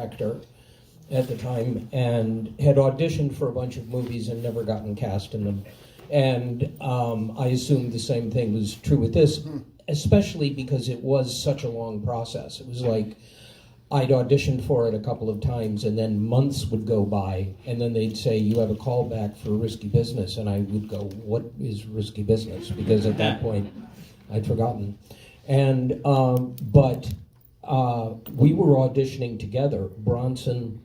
actor at the time and had auditioned for a bunch of movies and never gotten cast in them. And I assumed the same thing was true with this, especially because it was such a long process. It was like I'd auditioned for it a couple of times, and then months would go by, and then they'd say, you have a call back for Risky Business, and I would go, what is Risky Business? Because at that point, I'd forgotten. And, but we were auditioning together, Bronson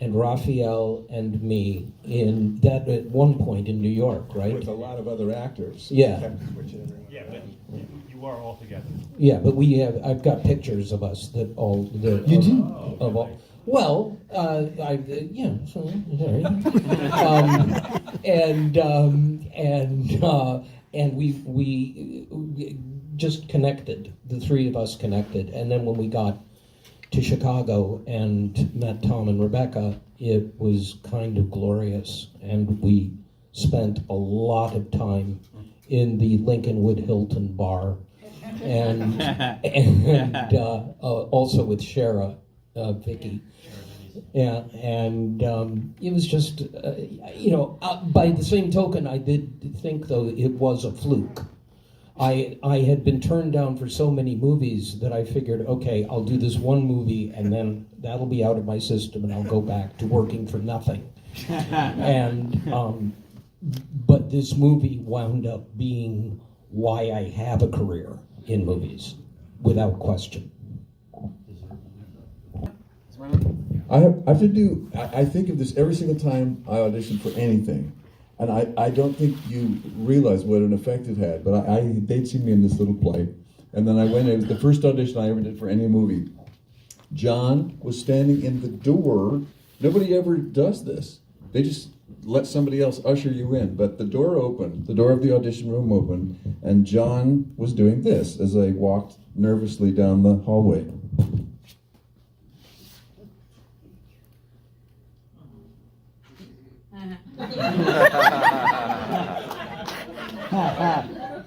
and Raphael and me, in that at one point in New York, right? With a lot of other actors. Yeah. Yeah, but you are all together. Yeah, but I've got pictures of us that all the You do? Of all. Well, yeah, so, sorry. And we just connected. The three of us connected, and then when we got to Chicago and met Tom and Rebecca, it was kind of glorious, and we spent a lot of time in the Lincolnwood Hilton bar, and also with Shara, Vicky. Yeah, and it was just, by the same token, I did think, though, it was a fluke. I had been turned down for so many movies that I figured, okay, I'll do this one movie, and then that'll be out of my system, and I'll go back to working for nothing. And but this movie wound up being why I have a career in movies, without question. I think of this every single time I audition for anything. And I don't think you realize what an effect it had, but they'd seen me in this little play. And then I went, it was the first audition I ever did for any movie. John was standing in the door. Nobody ever does this. They just let somebody else usher you in. But the door opened, the door of the audition room opened, and John was doing this as I walked nervously down the hallway.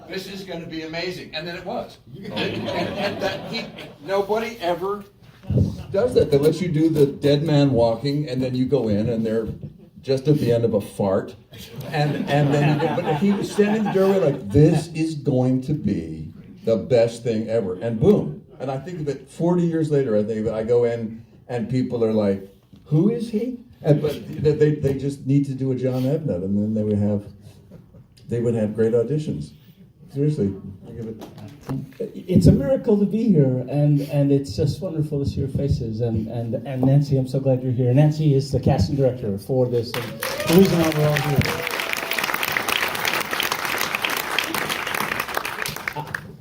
This is going to be amazing, and then it was. And nobody ever Does that? They let you do the dead man walking, and then you go in, and they're just at the end of a fart, and then you go. But he was standing in the doorway like, this is going to be the best thing ever, and boom. And I think that 40 years later, I think that I go in, and people are like, who is he? But they just need to do a John Ednut, and then they would have great auditions. Seriously, I give it. It's a miracle to be here, and it's just wonderful to see your faces. And Nancy, I'm so glad you're here. Nancy is the casting director for this, and the reason why we're all here.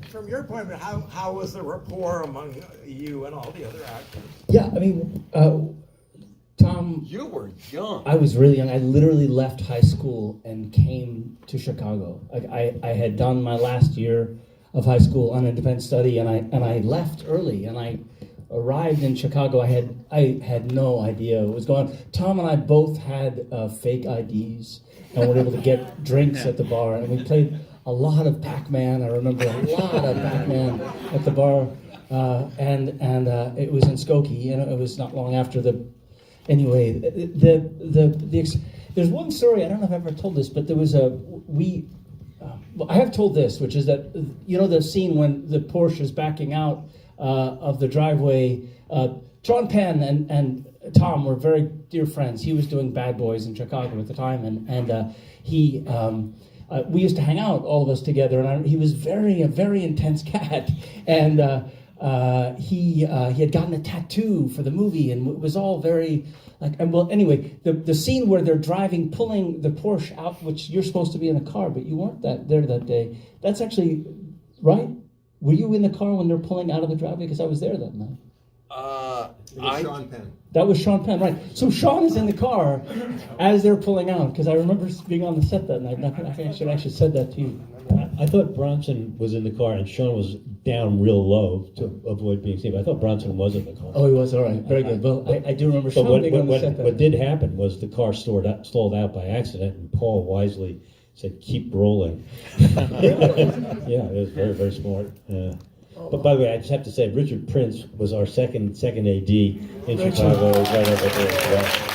From your point of view, how was the rapport among you and all the other actors? Yeah, I mean, Tom. You were young. I was really young. I literally left high school and came to Chicago. Like I had done my last year of high school on a defense study, and I left early, and I arrived in Chicago. I had no idea what was going on. Tom and I both had fake IDs, and were able to get drinks at the bar, and we played a lot of Pac-Man. I remember a lot of Pac-Man at the bar, and it was in Skokie, and it was not long after the. Anyway, there's one story, I don't know if I've ever told this, but there was I have told this, which is that, the scene when the Porsche is backing out of the driveway. Sean Penn and Tom were very dear friends. He was doing Bad Boys in Chicago at the time, and we used to hang out, all of us together, and he was a very intense cat, and he had gotten a tattoo for the movie, and it was all very anyway, the scene where they're pulling the Porsche out, which you're supposed to be in a car, but you weren't there that day. That's actually right. Were you in the car when they're pulling out of the driveway? Because I was there that night. Sean Penn. That was Sean Penn, right? So Sean is in the car as they're pulling out, because I remember being on the set that night. I think I should actually said that to you. I thought Bronson was in the car and Sean was down real low to avoid being seen. But I thought Bronson was in the car. Oh, he was? All right. Very good. Well, I do remember Sean being on the set that what did happen was the car stalled out by accident, and Paul wisely said, keep rolling. Yeah, it was very, very smart. But by the way, I just have to say, Richard Prince was our second AD in Richard. Chicago, right over there as well.